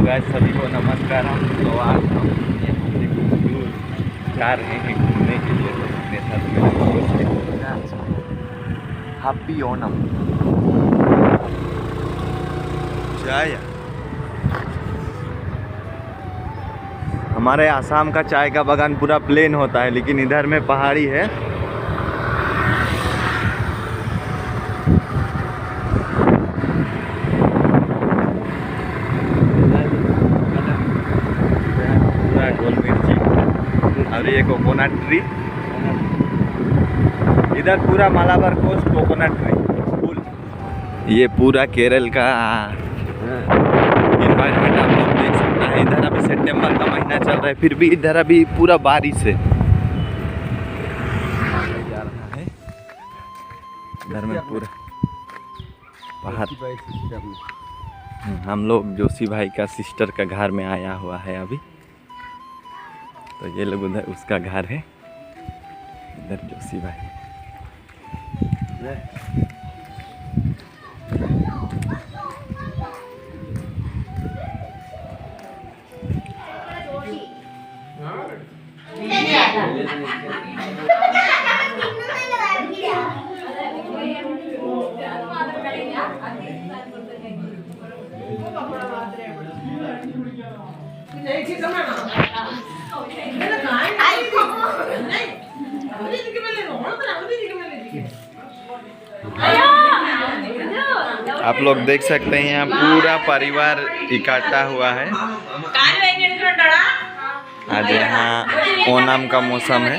Guys सभी को नमस्कार। तो आज हम घूमने दूर जा रहे हैं घूमने के लिए। तो अपने साथ हैप्पी ओणम चाय। हमारे आसाम का चाय का बागान पूरा प्लेन होता है, लेकिन इधर में पहाड़ी है। गोल मिर्ची और ये कोकोनट ट्री। इधर पूरा Malabar coast coconut tree full. ये पूरा केरल का इन्वायरमेंट आप लोग देख सकते हैं। इधर अभी सितंबर का महीना चल रहा है, फिर भी इधर अभी पूरा बारिश है। जा रहा है इधर में पूरा पहाड़। हम लोग जोशी भाई का सिस्टर का घर में आया हुआ है अभी। तो ये लोग उधर उसका घर है, इधर जोशी भाई। आप लोग देख सकते हैं यहाँ पूरा परिवार इकट्ठा हुआ है। आज यहाँ ओणम का मौसम है।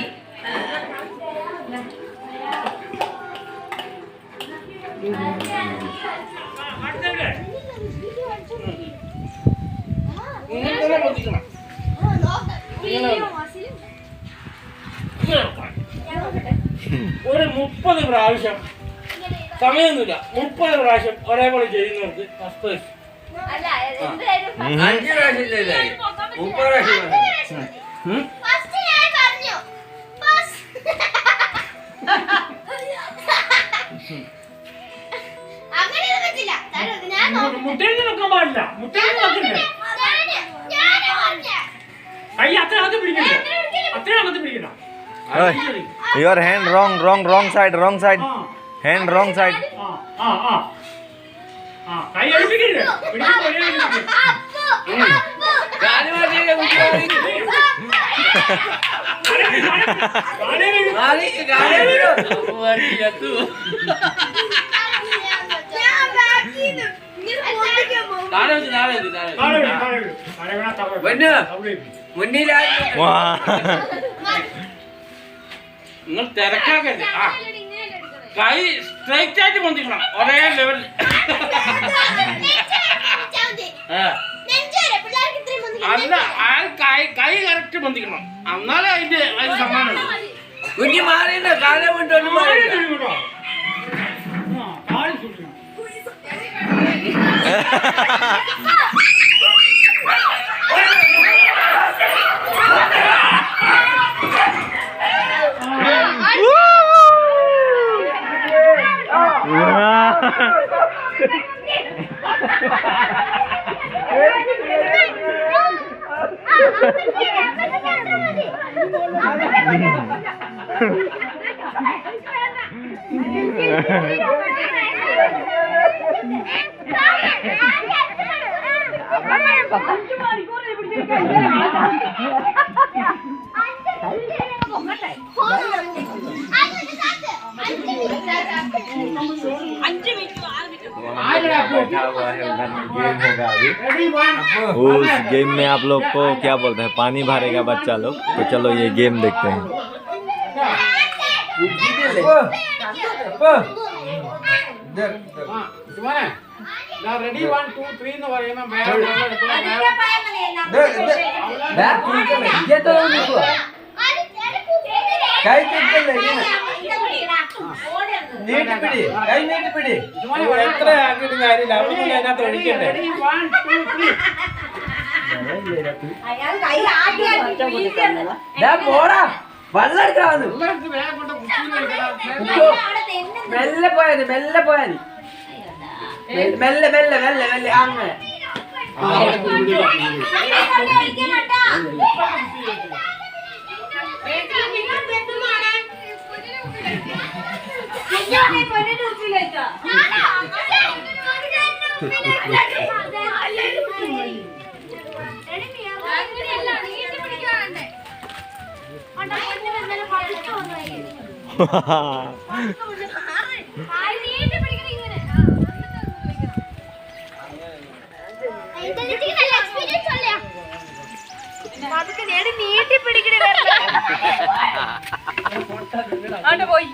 ഒരു 30 പ്രാവശ്യം സമയമൊന്നുമില്ല, 30 പ്രാവശ്യം ഒരേപോലെ ചെയ്യുന്നവർക്ക് ഫസ്റ്റ് പ്രൈസ്. 5 പ്രാവശ്യം ചെയ്താൽ 30 പ്രാവശ്യം മുട്ടയിൽ വെക്കാൻ പാടില്ല. മുട്ടയിൽ വെക്കണ്ടേ? കൈ അത്ര അകത്ത് പിടിക്കണ്ട, അത്ര അകത്ത് പിടിക്കണ്ട. Your hand wrong side. Hand wrong side. കൈ അടുപ്പിക്കരുത്. നിങ്ങൾ തിരക്കാക്കരുത്. കൈ സ്ട്രൈറ്റ് ആയിട്ട് പൊന്തിക്കണം, ഒരേ ലെവൽ. അല്ല, കൈ കറക്റ്റ് പൊന്തിക്കണം, എന്നാലേ അതിന്റെ സമ്മാനം. കുഞ്ഞി മാറിയില്ല, കാലം കൊണ്ടൊന്നും മാറിയില്ല. बैठा हुआ है, उधर में गेम होगा अभी। उस गेम में आप लोग को क्या बोलते हैं, पानी भरेगा बच्चा लोग। तो चलो ये गेम देखते हैं। ready 1 2 3 എന്ന് പറയുമ്പോൾ എത്ര ആക്കിയിട്ട് കാര്യമില്ല, അവിടെ അതിനകത്ത് ഒഴിക്കണ്ടേ. മെല്ലെ പോയാതി മെല്ലെ പോയാതി മെല്ലെ മെല്ലെ മെല്ലെ മെല്ലെ അങ്ങനെ പോയി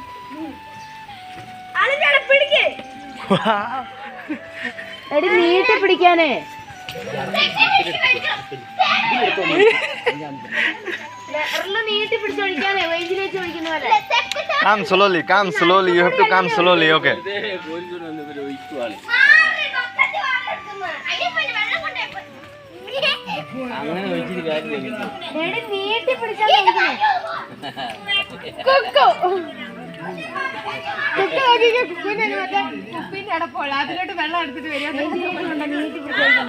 എടി നീട്ടി പിടിക്കാനേ നീട്ടി പിടിച്ചൊഴിക്കാനേ വൈകിലേക്ക് ഒഴിക്കുന്ന പോലെ. Come slowly. You have to come slowly. Okay. എടി നീട്ടി പിടിക്കാൻ കുപ്പിന്റെ അടപ്പോൾ അതിലോട്ട് വെള്ളം എടുത്തിട്ട് വരിക. നീട്ടി പിടിക്കാൻ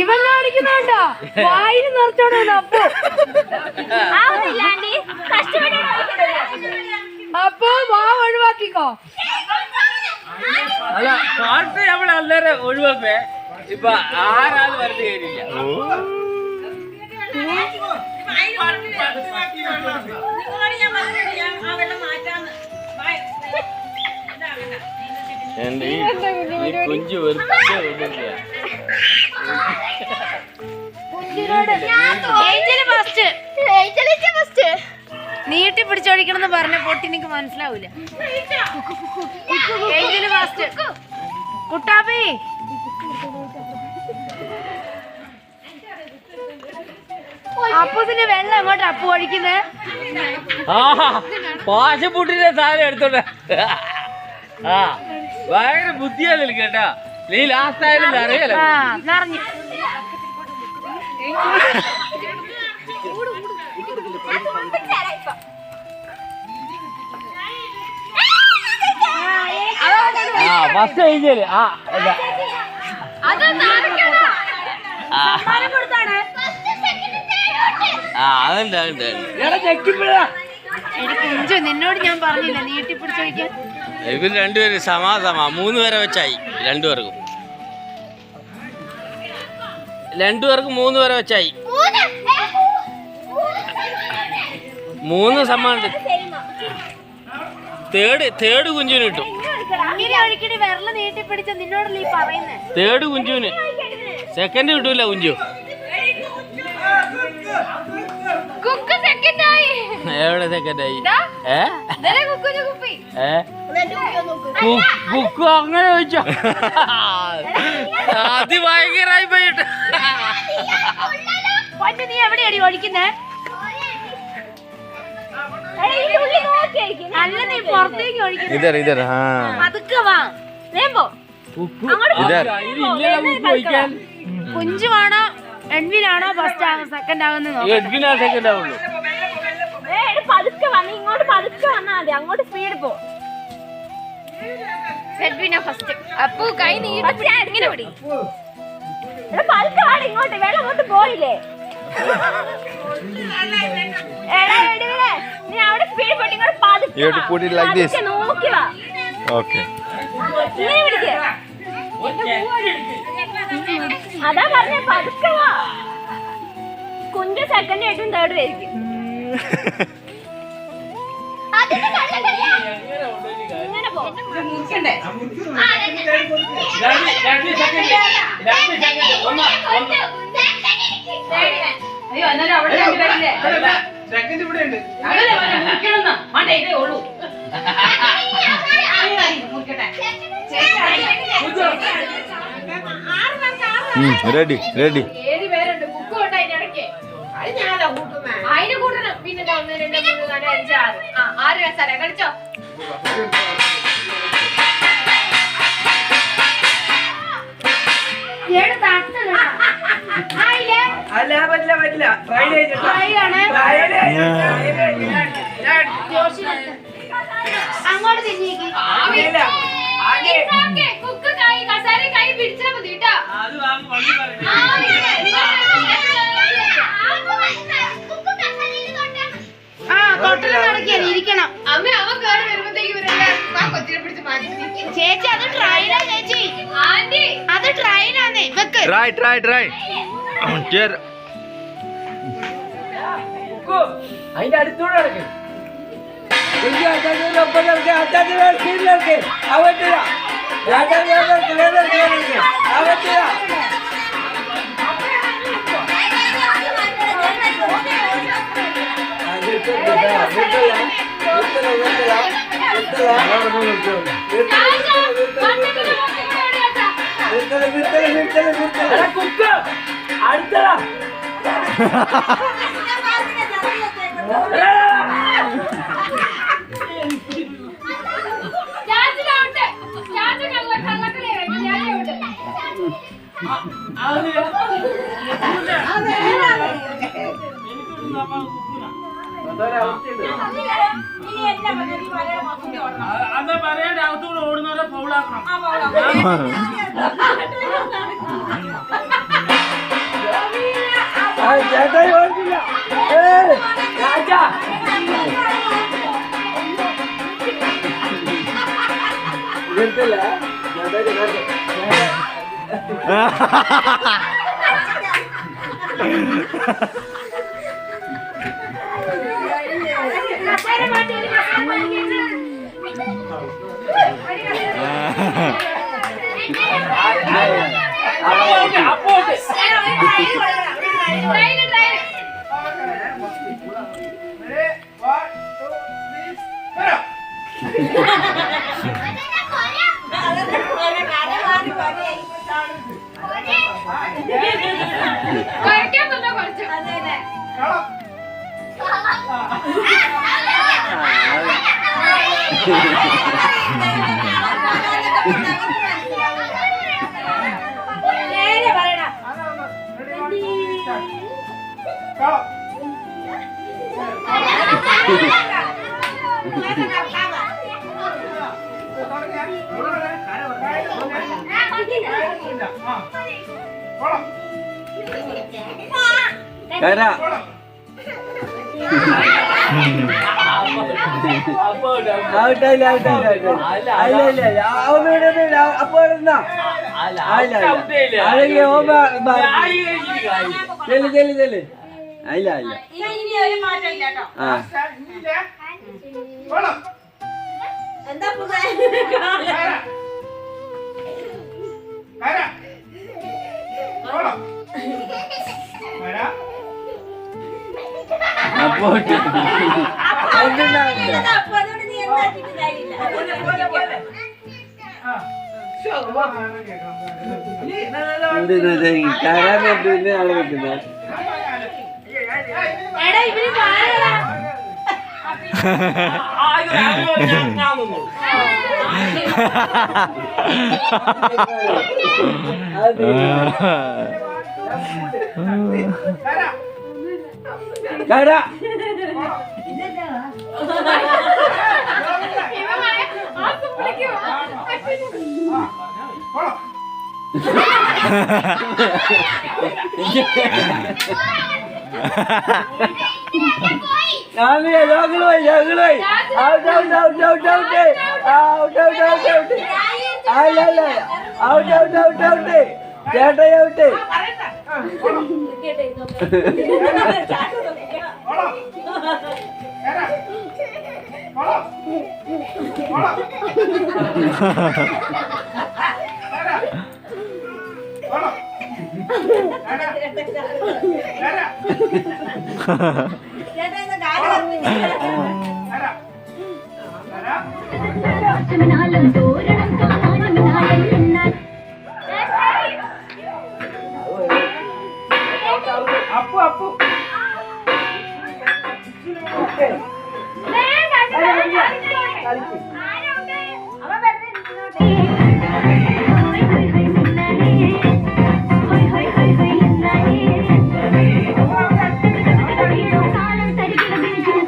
ഇവൻ കാണിക്കുന്നുണ്ടോ വായിൽ നിറച്ചോണ്ടോ അപ്പൊ അപ്പൊ വാ ഒഴിവാക്കിക്കോ. അല്ല പാട്ട് നമ്മൾ അന്നേരം ഒഴിവാക്കേ. ഇപ്പൊ ആരാത് പറഞ്ഞു കയറില്ല. കുഞ്ചു നീട്ടി പിടിച്ചോടിക്കണെന്ന് പറഞ്ഞ പൊട്ടി എനിക്ക് മനസ്സിലാവൂല. കുട്ടാപ്പി അപ്പൂസിന്റെ വെള്ളം എങ്ങോട്ട് അപ്പു ഒഴിക്കുന്നേ? പാശപ്പൂട്ടിന്റെ സാധനം എടുത്തോട്ടെ. ആ ഭയങ്കര ബുദ്ധിയല്ലേ കേട്ടാ. നീ ലാസ്റ്റ് ആയാലും അറിയാലോ. നിറഞ്ഞു ഫസ്റ്റ് കഴിഞ്ഞാല് കുഞ്ചു നിന്നോട് ഞാൻ പറഞ്ഞില്ല നീട്ടി പിടിച്ചൊഴിക്കാൻ. ഇവർ രണ്ടുപേരും സമാസമാ 3 പേരെ വെച്ചായി. രണ്ടുപേർക്കും 3 പേരെ വെച്ചായി. 3 സമ്മാനം. തേർഡ് കുഞ്ചുവിന് കിട്ടും. വെള്ളം നീട്ടി പിടിച്ച നിന്നോടല്ലേ ഈ പറയുന്നേ. തേർഡ് കുഞ്ചുവിന്. സെക്കൻഡ് കിട്ടൂല കുഞ്ചു. എവിടെ സെക്കൻഡായി? ബുക്ക് അങ്ങനെ ചോദിച്ചോ? അത് ഭയങ്കരായി പോയിട്ട്. നീ എവിടെയാടി ഒഴിക്കുന്നേ? അല്ല നീ പുറത്തേക്ക് ഒഴിക്കുന്നത്. പതുക്കെ വാ. കുഞ്ചുവാണോ എഡ്വിനാണോ ഫസ്റ്റ് ആകും സെക്കൻഡ് ആകുന്നത്? സെക്കൻഡ് ആവുള്ളൂ. പതുക്കെ വന്ന് ഇങ്ങോട്ട് പതുക്കെ വന്നാ മതി. അങ്ങോട്ട് സ്പീഡ് പോ. എഡ്വിനാ ഫസ്റ്റ്. അപ്പു കൈ നീട്ടി ഇങ്ങനെ പിടി. പതുക്കെ വാടി ഇങ്ങോട്ട്. വെള്ളം അങ്ങോട്ട് പോയില്ലേ? നീ അവിടെ സ്പീഡ് പോയിട്ട് ഇങ്ങോട്ട് പതുക്കെ നോക്കി വാ. ഇങ്ങനെ പിടിക്ക്. അതാ പറഞ്ഞ പതുക്കെ വാ. കുഞ്ചു സെക്കൻഡ് ആയിട്ടും തേർഡ് ആയിരിക്കും. ഇങ്ങനെ പോ. അയ്യോ എന്നാലും അവിടെ സെക്കൻഡ് ഇവിടെ ഉണ്ട്. റെഡി 7 പേരുണ്ട്. ബുക്ക് കൊണ്ട് അതിനിടയ്ക്ക് അതിന് കൂട്ടണം. പിന്നെ 1 2 3 4 5 6 6 രസാല കളിച്ചോ. പറ്റില്ല. ട്രൈ ആണ്. അങ്ങോട്ട് തിരിഞ്ഞേക്ക്. It's okay. കുക്ക് കസാര കൈ പിടിച്ചാ മതി കേട്ടോ. അത് വാങ്ങി വണ്ടി പറഞ്ഞു ആ തൊട്ടിൽ നടക്കിയത് ഇരിക്കണം. അമ്മ അവൻ കയറി വരുമ്പോഴത്തേക്ക് കൊച്ചിനെ പിടിച്ച് മാറ്റി. ചേച്ചി അത് ട്രൈനാ ചേച്ചി. ആന്റി അത് ട്രൈനാന്നേ വെക്ക്. ट्राई ट्राई ट्राई चेयर അതിന്റെ അടുത്തൂടെ നടക്കും കുക്ക് അടുത്തടാ അതാ പറയാൻ അകത്തൂടെ ഓടുന്നവരെ ഫൗളാക്കണം ചേട്ടായി ഓടില്ല രാജാ നിർത്തില്ല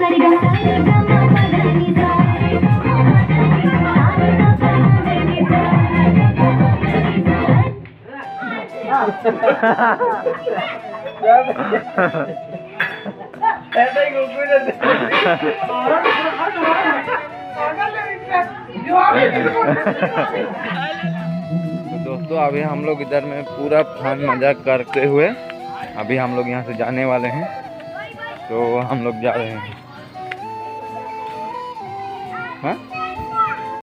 సరిగా ऐसा ही गुगू ने तो दोस्तों अभी हम लोग इधर में पूरा फन मजाक करते हुए अभी हम लोग यहाँ से जाने वाले हैं। तो हम लोग जा रहे हैं। हाँ